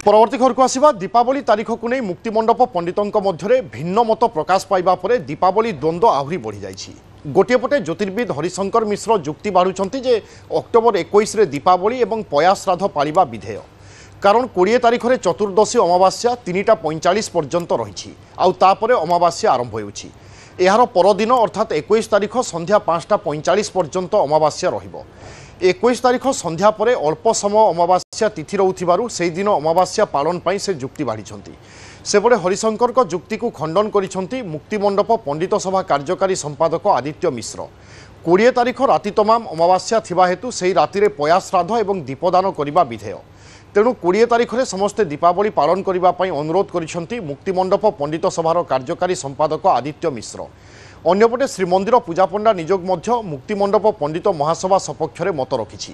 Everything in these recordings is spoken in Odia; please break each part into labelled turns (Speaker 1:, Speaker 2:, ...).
Speaker 1: परवर्ती घर को आसवा दीपावली तारीख को नहीं मुक्तिमंडप पंडितों मध्य भिन्न मत प्रकाश पाइबा परे दीपावली द्वंद्व आहरी बढ़ी जाइछि। गोटे पटे ज्योतिर्विद हरिशंकर मिश्र जुक्ति बाढ़ुंट जे अक्टोबर 21 रे दीपावली और पया श्राद्ध पालिबा विधेय कारण 20 तारीख में चतुर्दशी अमावास्या 3:45 पर्यंत रही आउे अमावास्या आरंभ होउछि। यार परदिन अर्थात 21 तारीख संध्या 5:45 पर्यंत अमावास्या रहिबो। 21 तारीख संध्या परे अल्प समय अमावास्या तिथि रोथिबारु सेही दिन अमावास्या पालन पाई से जुक्ति बाढ़िछंती। सेपटे हरिशंकर को जुक्ति को खंडन करिछंती मुक्तिमंडप पंडित सभा कार्यकारी संपादक आदित्य मिश्र। 20 तारीख राति तमाम अमावास्या थिबा हेतु सेही राति रे पया श्राद्ध एवं दीपदान करिबा विधेय। तेणु 20 तारीख में समस्ते दीपावली पालन करने अनुरोध करिसेंती मुक्तिमंडप पंडित सभार कार्यकारी संपादक आदित्य मिश्र। अन्यपटे श्रीमंदिर पूजापंडा निजोग मध्य मुक्तिमंडप पंडित महासभा सपक्ष में मत रखिछि।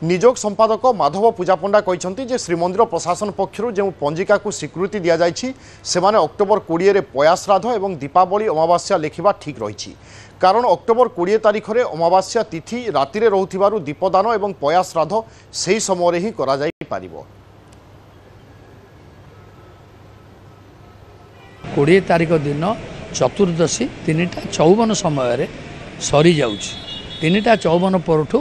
Speaker 1: निजोग संपादक माधव पूजापंडा कहते जे श्रीमंदिर प्रशासन पक्षर जो पंजिका को स्वीकृति दि जाइछि सेमाने अक्टोबर 20 रे पया श्राद्ध एवं दीपावली अमावास्या लेखिबा ठीक रही कारण अक्टोबर 20 तारीख में अमावास्या तिथि राति रे रहुथिबारु दीपदान एवं पया श्राद्ध सेही समय ही करा जाई पारिबो।
Speaker 2: 20 तारीख दिन चतुर्दशी 3:54 समय सरी जाउछि। 3:54 परठू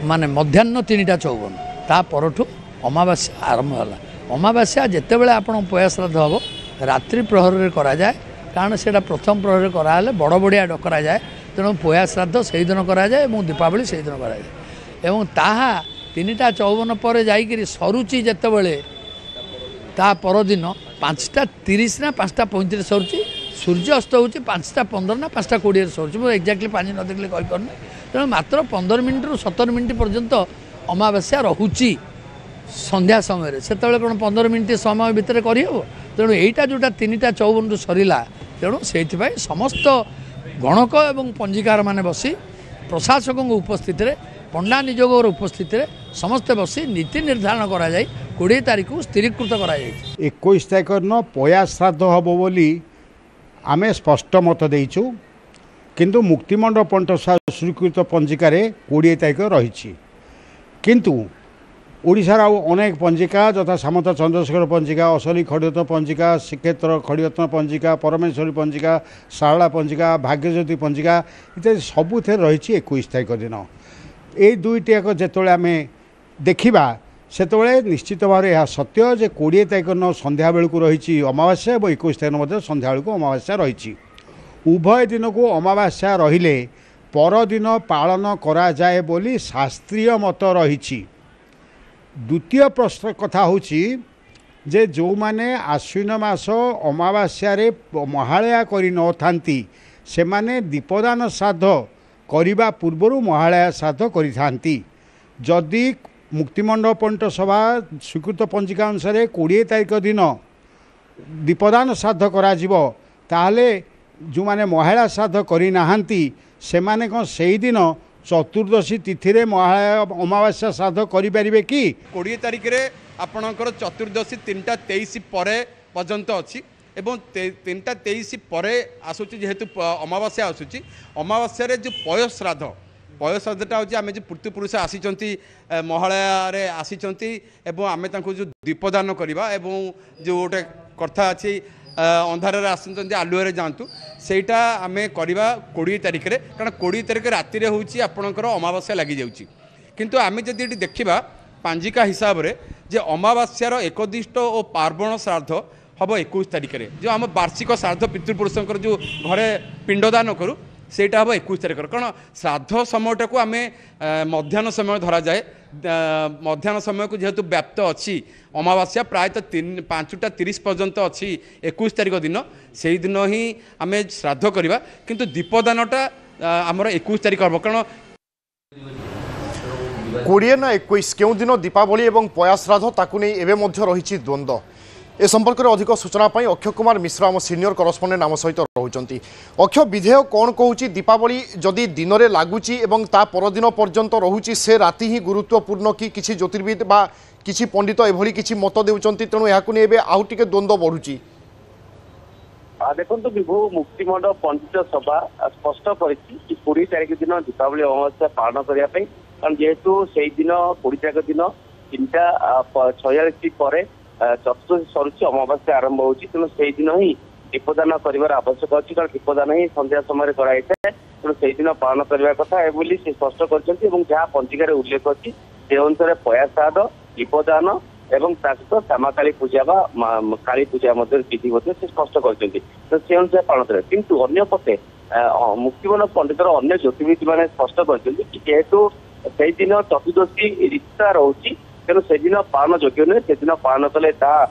Speaker 2: माने मध्याह्न 3:54 ता परठू अमावास्या आरंभ होला। अमावास्या जेते बेले आपण पया श्राद्ध हबो रात्रि प्रहर रे करा जाए कारण से प्रथम प्रहर कराले बड़ बड़िया डकरा जाए तेणु पया श्राद्ध से दिन करा जाए और दीपावली से दिन करा जाए और ताहा 3:54 पर जाइकरी सरुचि जेते बेले ता परदिन 5:30 ना 5:35 सरुचि सूर्य अस्त होची 5:15 ना 5:20 सरुचि मो एक्जाक्टली पानी न देखले कहि परने तेणु मात्र 15 मिनिट रु 17 मिनिट पर्यंत अमावास्या रहुची संध्या समय से कौन 15 मिनिट समय भितर करहब तेणु यहीटा जोटा 3:54 सरला तेणु से समस्त गणक एवं पंजिकार माने बसी प्रशासकों उपस्थित पंडा निजोगर उपस्थित समस्ते बसी नीति निर्धारण करा जाय 20 तारीख को स्थिरीकृत करा जाय।
Speaker 3: 21 तारीख न पया श्राद्ध हम बोली आमे स्पष्ट मत देइछु किंतु मुक्तिमंडप पंडित स्वीकृत पंजिकार 20 तारीख रही किंतु ओडिशार अनेक पंजिका यथा सामंत चंद्रशेखर पंजिका असली खड़िरत्न पंजिका श्रीक्षेत्र खड़िरत्न पंजिका परमेश्वरी पंजिका शारला पंजिका भाग्यज्योति पंजिका इत्यादि सबुथे रही 21 तारीख दिन ये दुईटी एक जिते आम देखा से निश्चित भाव यह सत्य जे 20 तारीख न संध्या बेलू रही अमावास्या और 21 तारीख संध्या बेलू अमावास्या रही उभय दिन को अमावास्या रहिले परदिन पालन करा जाए बोली शास्त्रीय मत रही। द्वितीय प्रश्न कथा होची जे जो माने आश्विन मास अमावास्या रे महालया करि न थांती से माने दीपदान श्राद्ध करिबा पूर्वरु महालया श्राद्ध करि थांती। जदि मुक्तिमंडप पंडित सभा स्वीकृत पंजिका अनुसार 20 तारीख दिन दीपदान श्राद्ध करा जिवो ताले जो माने महालया श्राद्ध करि नाहांती से माने कोन सेही दिन चतुर्दशी तिथि रे महालया अमावास्या श्राद्ध करें कि
Speaker 4: 20 तारीख रे आपणकर चतुर्दशी 3:23 पर पर्यंत अच्छी एवं 3:23 पर आसूची जेहेतु अमावास्या आसूची अमावास्या रे जो पय श्राद्धटा हूँ आम जो पूर्वपुरुष आसी महालया रे आसी एवं आम जो दीपदान करवा एवं जो गोटे कथा अच्छी अंधार आसुँच आलुआ जातु सेटा आम करवा 20 तारीख रे कारण 20 तारीख राति हूँ आपणकर अमावास्या लगी जाऊँगी किंतु आम जदि देखा पांजिका हिसाब से जे अमावास्यार एकदिष्ट और पार्वण श्राद्ध हम 21 तारीख रे जो आम वार्षिक श्राद्ध पितृपुरुषंकर जो घरे पिंडदान करूँ सेटा हम 21 तारीख कारण श्राद्ध समयटा को आम मध्याह्न समय धरा जाए मध्याह्न समय को जेहेतु व्याप्त अच्छी अमावास्या प्रायतः 5:30 पर्यंत अच्छी 21 तारीख दिन से दिन ही आम श्राद्ध करवा किंतु दीपदानटा आमर 21 तारीख हम कारण
Speaker 1: 20 ना 21 क्यों दिन दीपावली एवं पया श्राद्ध ताकू नहीं एवं रही द्वंद्व ए संपर्क में अधिक सूचना अक्षय कुमार मिश्र आम सीनियर करस्पंडेंट आम सहित रोचंती। अक्षय विधेय कौन कहूँ दीपावली जदि दिन में लगुच ता परदिन पर्यंत रोचे से राति ही गुरुत्वपूर्ण कि किसी ज्योतिर्विद बा किसी पंडित एभली किसी मत देउचंती तेणु याकु नै एबे आउ टिके द्वंद्व बढ़ुची।
Speaker 5: देखो विभु मुक्तिमंडप पंडित सभा स्पष्ट कर 20 तारीख दिन दीपावली अमावास्या पालन करने कारण जेहेतु से दिन 20 तारीख दिन 3:46 पर ଚତୁର୍ଦଶୀ ସରୁଛି ଅମାବାସ୍ୟା ଆରମ୍ଭ ହଉଛି ତେଣୁ ସେଇଦିନ ହିଁ ଦୀପଦାନ କରିବାର ଆବଶ୍ୟକ ଅଛି କାରଣ ଦୀପଦାନ ହିଁ ସନ୍ଧ୍ୟା ସମୟରେ କରାଯାଇଥାଏ ତେଣୁ ସେଇଦିନ ପାଳନ କରିବା କଥା ବୋଲି ସେ ସ୍ପଷ୍ଟ କରିଛନ୍ତି ଏବଂ ଯାହା ପଞ୍ଜିକାରେ ଉଲ୍ଲେଖ ଅଛି ସେ ଅନୁସାରେ ପୟା ଶ୍ରାଦ୍ଧ ଦୀପଦାନ ଏବଂ ତା ସହିତ ଶ୍ୟାମାକାଳୀ ପୂଜା ବା କାଳୀ ପୂଜା ମଧ୍ୟ ବିଧି ମଧ୍ୟ ସେ ସ୍ପଷ୍ଟ କରିଛନ୍ତି ତ ସେ ଅନୁସାରେ ପାଳନ କରିବେ କିନ୍ତୁ ଅନ୍ୟପଟେ ମୁକ୍ତିବନ ପଣ୍ଡିତର ଅନ୍ୟ ଜ୍ୟୋତିର୍ବିଦ ମାନେ ସ୍ପଷ୍ଟ କରିଛନ୍ତି କି ଯେହେତୁ ସେଇଦିନ ଚତୁର୍ଦ୍ଦଶୀ ରିକ୍ତା ରହୁଛି ତେଣୁ ସେଦିନ ପାଳନ ଯୋଗ୍ୟ ନୁହେଁ ସେଦିନ ପାଳନ କଲେ ତାହା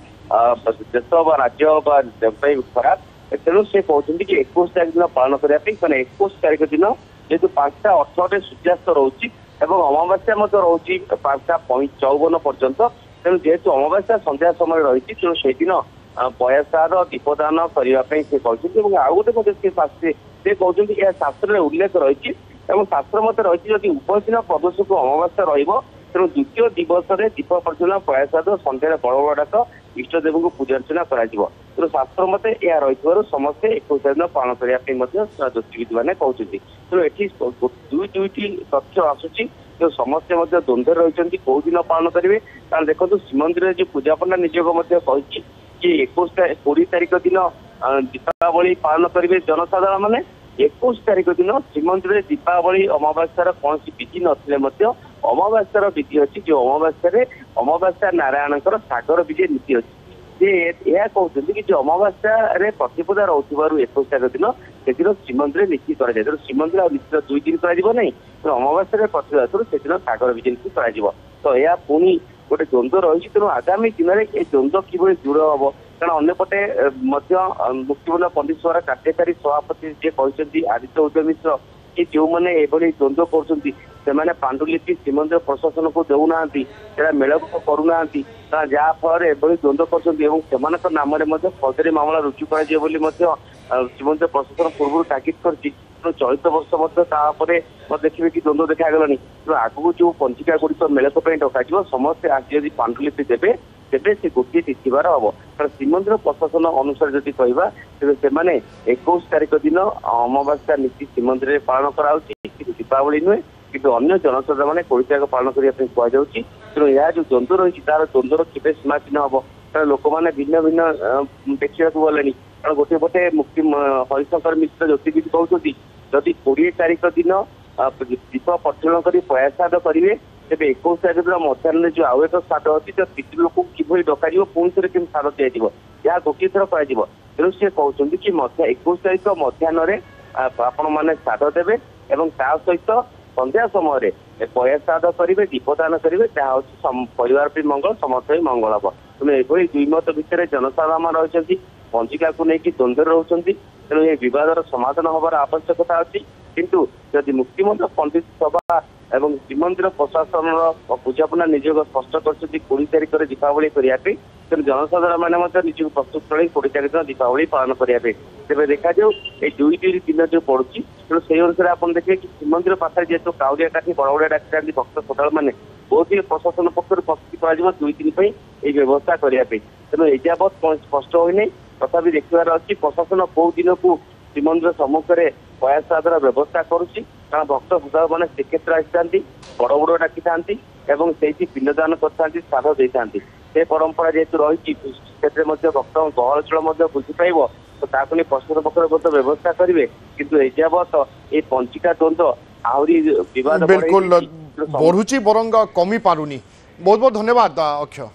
Speaker 5: ଦେଶ ବା ରାଜ୍ୟ ବା ପାଇଁ ଖରାପ ତେଣୁ ସେ କହୁଛନ୍ତି କି 21 ତାରିଖ ଦିନ ପାଳନ କରିବା ପାଇଁ ମାନେ 21 ତାରିଖ ଦିନ ଯେହେତୁ 5:18 ସୂର୍ଯ୍ୟାସ୍ତ ରହୁଛି ଏବଂ ଅମାବାସ୍ୟା ମଧ୍ୟ ରହୁଛି 5:54 ପର୍ଯ୍ୟନ୍ତ ତେଣୁ ଯେହେତୁ ଅମାବାସ୍ୟା ସନ୍ଧ୍ୟା ସମୟରେ ରହିଛି ତେଣୁ ସେଇଦିନ ପୟା ଶ୍ରାଦ୍ଧ ଦୀପଦାନ କରିବା ପାଇଁ ସେ କହିଛନ୍ତି ଏବଂ ଆଉ ଗୋଟେ ମଧ୍ୟ ସେ କହୁଛନ୍ତି ଏହା ଶାସ୍ତ୍ରରେ ଉଲ୍ଲେଖ ରହିଛି ଏବଂ ଶାସ୍ତ୍ର ମତେ ରହିଛି ଯଦି ଉଭୟ ଦିନ ପ୍ରଦୋଷକୁ ଅମାବାସ୍ୟା ରହିବ ତେଣୁ ଦ୍ୱିତୀୟ ଦିବସରେ ଦୀପ ପ୍ରଜ୍ୱଳନ ପୟା ଶ୍ରାଦ୍ଧ ସନ୍ଧ୍ୟାରେ ବଡ଼ ବଡ଼ ଡାକ ଇଷ୍ଟଦେବଙ୍କୁ ପୂଜାର୍ଚ୍ଚନା କରାଯିବ ତେଣୁ ଶାସ୍ତ୍ର ମତେ ଏହା ରହିଥିବାରୁ ସମସ୍ତେ 21 ଦିନ ପାଳନ କରିବା ପାଇଁ ମଧ୍ୟ ଜ୍ୟୋତିର୍ବିଦ ମାନେ କହୁଛନ୍ତି ତେଣୁ ଏଠି ଦୁଇଟି ତଥ୍ୟ ଆସୁଛି ତେଣୁ ସମସ୍ତେ ମଧ୍ୟ ଦ୍ୱନ୍ଦ୍ୱରେ ରହିଛନ୍ତି କୋଉ ଦିନ ପାଳନ କରିବେ କାରଣ ଦେଖନ୍ତୁ ଶ୍ରୀମନ୍ଦିରରେ ଯୋଉ ପୂଜା ପଣ୍ଡା ନିଯୋଗ ମଧ୍ୟ କହିଛି କି 20 ତାରିଖ ଦିନ ଦୀପାବଳି ପାଳନ କରିବେ ଜନସାଧାରଣ ମାନେ 21 ତାରିଖ ଦିନ ଶ୍ରୀମନ୍ଦିରରେ ଦୀପାବଳି ଅମାବାସ୍ୟାର କୌଣସି ବିଧି ନଥିଲେ ମଧ୍ୟ ଅମାବାସ୍ୟାର ବିଧି ଅଛି ଯୋଉ ଅମାବାସ୍ୟା ନାରାୟଣଙ୍କର ସାଗର ବିଜେ ନୀତି ଅଛି ସେ ଏହା କହୁଛନ୍ତି କି ଯୋଉ ଅମାବାସ୍ୟାରେ ପ୍ରତିପଦା ରହୁଥିବାରୁ 21 ତାରିଖ ଦିନ ସେଦିନ ଶ୍ରୀମନ୍ଦିରରେ ନୀତି କରାଯାଏ ତେଣୁ ଶ୍ରୀମନ୍ଦିର ଆଉ ନୀତିର 2 ଦିନ କରାଯିବ ନାହିଁ ତେଣୁ ଅମାବାସ୍ୟାରେ ପ୍ରତିପଦାରୁ ସେଦିନ ସାଗର ବିଜେ ନୀତି କରାଯିବ ତ ଏହା ପୁଣି ଗୋଟେ ଦ୍ୱନ୍ଦ୍ୱ ରହିଛି ତେଣୁ ଆଗାମୀ ଦିନରେ ଏ ଦ୍ୱନ୍ଦ୍ୱ କିଭଳି ଦୂର ହବ କାରଣ ଅନ୍ୟପଟେ ମଧ୍ୟ ମୁକ୍ତିବନ ପଣ୍ଡିତ ସଭାର କାର୍ଯ୍ୟକାରୀ ସଭାପତି ଯିଏ କହିଛନ୍ତି ଆଦିତ୍ୟ ଉଦୟ ମିଶ୍ର କି ଯେଉଁମାନେ ଏଭଳି ଦ୍ୱନ୍ଦ୍ୱ କରୁଛନ୍ତି ସେମାନେ ପାଣ୍ଡୁଲିପି ଶ୍ରୀମନ୍ଦିର ପ୍ରଶାସନକୁ ଦେଉନାହାନ୍ତି ସେଟା ମେଳକ କରୁନାହାନ୍ତି ଯାହା ଫଳରେ ଏଭଳି ଦ୍ୱନ୍ଦ୍ୱ କରୁଛନ୍ତି ଏବଂ ସେମାନଙ୍କ ନାମରେ ମଧ୍ୟ ଫୌଜଦାରୀ ମାମଲା ରୁଜୁ କରାଯିବ ବୋଲି ମଧ୍ୟ ଶ୍ରୀମନ୍ଦିର ପ୍ରଶାସନ ପୂର୍ବରୁ ତାଗିଦ କରିଛି ତେଣୁ ଚଳିତ ବର୍ଷ ମଧ୍ୟ ତାପରେ ଦେଖିବେ କି ଦ୍ୱନ୍ଦ୍ୱ ଦେଖାଗଲାଣି ତେଣୁ ଆଗକୁ ଯୋଉ ପଞ୍ଜିକା ଗୁଡିକ ମେଳକ ପାଇଁ ଡକାଯିବ ସମସ୍ତେ ଆଜି ଯଦି ପାଣ୍ଡୁଲିପି ଦେବେ ତେବେ ସେ ଗୋଟିଏ ତିଥିବାର ହବ କାରଣ ଶ୍ରୀମନ୍ଦିର ପ୍ରଶାସନ ଅନୁସାରେ ଯଦି କହିବା ତେବେ ସେମାନେ 21 ତାରିଖ ଦିନ ଅମାବାସ୍ୟା ନୀତି ଶ୍ରୀମନ୍ଦିରରେ ପାଳନ କରାଯାଉଛି କିନ୍ତୁ ଦୀପାବଳି ନୁହେଁ କିନ୍ତୁ ଅନ୍ୟ ଜନସାଧାରଣ ମାନେ କୋଡ଼ିତାକ ପାଳନ କରିବା ପାଇଁ କୁହାଯାଉଛି ତେଣୁ ଏହା ଯୋଉ ଦ୍ୱନ୍ଦ୍ୱ ରହିଛି ତାର ଦ୍ୱନ୍ଦ୍ୱର କେବେ ସୀମାଚୀନ ହବ କାରଣ ଲୋକମାନେ ଭିନ୍ନ ଭିନ୍ନ ଦେଖିବାକୁ ଗଲେଣି କାରଣ ଗୋଟିଏ ପଟେ ମୁକ୍ତି ହରିଶଙ୍କର ମିଶ୍ର ଜ୍ୟୋତିର୍ବିଦ କହୁଛନ୍ତି ଯଦି 20 ତାରିଖ ଦିନ ଦୀପ ପ୍ରଜ୍ୱଳନ କରି ପୟା ଶ୍ରାଦ୍ଧ କରିବେ ତେବେ 21 ତାରିଖ ଦିନ ମଧ୍ୟାହ୍ନରେ ଯୋଉ ଆଉ ଏକ ଶ୍ରାଦ୍ଧ ଅଛି ତ ପିତୃ ଲୋକଙ୍କୁ କିଭଳି ଡକାଯିବ ପୁଣି ଥରେ କେମିତି ଶ୍ରାଦ୍ଧ ଦିଆଯିବ ଏହା ଗୋଟିଏ ଥର କରାଯିବ ତେଣୁ ସେ କହୁଛନ୍ତି କି 21 ତାରିଖ ମଧ୍ୟାହ୍ନରେ ଆପଣମାନେ ଶ୍ରାଦ୍ଧ ଦେବେ ଏବଂ ତା ସହିତ ସନ୍ଧ୍ୟା ସମୟରେ ପୟା ଶ୍ରାଦ୍ଧ କରିବେ ଦୀପଦାନ କରିବେ ଯାହା ହଉଛି ପରିବାର ପାଇଁ ମଙ୍ଗଳ ସମସ୍ତ ପାଇଁ ମଙ୍ଗଳ ହବ ତେଣୁ ଏଭଳି ଦୁଇ ମତ ଭିତରେ ଜନସାଧାରଣ ରହିଛନ୍ତି ପଞ୍ଜିକାକୁ ନେଇକି ଦ୍ୱନ୍ଦ୍ୱରେ ରହୁଛନ୍ତି ତେଣୁ ଏ ବିବାଦର ସମାଧାନ ହବାର ଆବଶ୍ୟକତା ଅଛି କିନ୍ତୁ ଯଦି ମୁକ୍ତିମଣ୍ଡ ପଣ୍ଡିତ ସଭା ଏବଂ ଶ୍ରୀମନ୍ଦିର ପ୍ରଶାସନର ପୂଜାପନା ନିଯୋଗ ସ୍ପଷ୍ଟ କରିଛନ୍ତି 20 ତାରିଖରେ ଦୀପାବଳି କରିବା ପାଇଁ ତେଣୁ ଜନସାଧାରଣ ମାନେ ମଧ୍ୟ ନିଜକୁ ପ୍ରସ୍ତୁତ କରି 20 ତାରିଖ ଦିନ ଦୀପାବଳି ପାଳନ କରିବା ପାଇଁ ତେବେ ଦେଖାଯାଉ ଏଇ ଦୁଇ ଦିନ ଯୋଉ ପଡୁଛି ତେଣୁ ସେଇ ଅନୁସାରେ ଆପଣ ଦେଖିବେ କି ଶ୍ରୀମନ୍ଦିର ପାଖରେ ଯେହେତୁ କାଉଡ଼ିଆ କାଠି ବଡ ବଡ ଡାକିଥାନ୍ତି ଭକ୍ତ ଶ୍ରଦ୍ଧାଳୁ ମାନେ ବହୁତ ପ୍ରଶାସନ ପକ୍ଷରୁ ପ୍ରସ୍ତୁତି କରାଯିବ 2 ଦିନ ପାଇଁ ଏଇ ବ୍ୟବସ୍ଥା କରିବା ପାଇଁ ତେଣୁ ଏଯାବତ୍ ସ୍ପଷ୍ଟ ହୋଇନାହିଁ ତଥାପି ଦେଖିବାର ଅଛି ପ୍ରଶାସନ କୋଉ ଦିନକୁ ଶ୍ରୀମନ୍ଦିର ସମ୍ମୁଖରେ ପୟା ଶ୍ରାଦ୍ଧର ବ୍ୟବସ୍ଥା କରୁଛି କାରଣ ଭକ୍ତ ଶ୍ରଦ୍ଧାଳୁ ମାନେ ଶ୍ରୀକ୍ଷେତ୍ର ଆସିଥାନ୍ତି ବଡ ବଡ ଡାକିଥାନ୍ତି ଏବଂ ସେଇଠି ପିଣ୍ଡଦାନ କରିଥାନ୍ତି ଶ୍ରାଦ୍ଧ ଦେଇଥାନ୍ତି ସେ ପରମ୍ପରା ଯେହେତୁ ରହିଛି ସେଥିରେ ମଧ୍ୟ ଭକ୍ତଙ୍କ ଗହଳ ଚଳ ମଧ୍ୟ ବୃଦ୍ଧି ପାଇବ ତ ତାକୁ ନେଇ ପ୍ରଶାସନ ପକ୍ଷରୁ ମଧ୍ୟ ବ୍ୟବସ୍ଥା କରିବେ କିନ୍ତୁ ଏଯାବତ୍ ଏଇ ପଞ୍ଜିକା ଦ୍ୱନ୍ଦ୍ୱ ଆହୁରି ବିବାଦ
Speaker 1: ବିଲକୁଲ ବଢୁଛି ବରଂ କମି ପାରୁନି ବହୁତ ବହୁତ ଧନ୍ୟବାଦ ଅକ୍ଷୟ।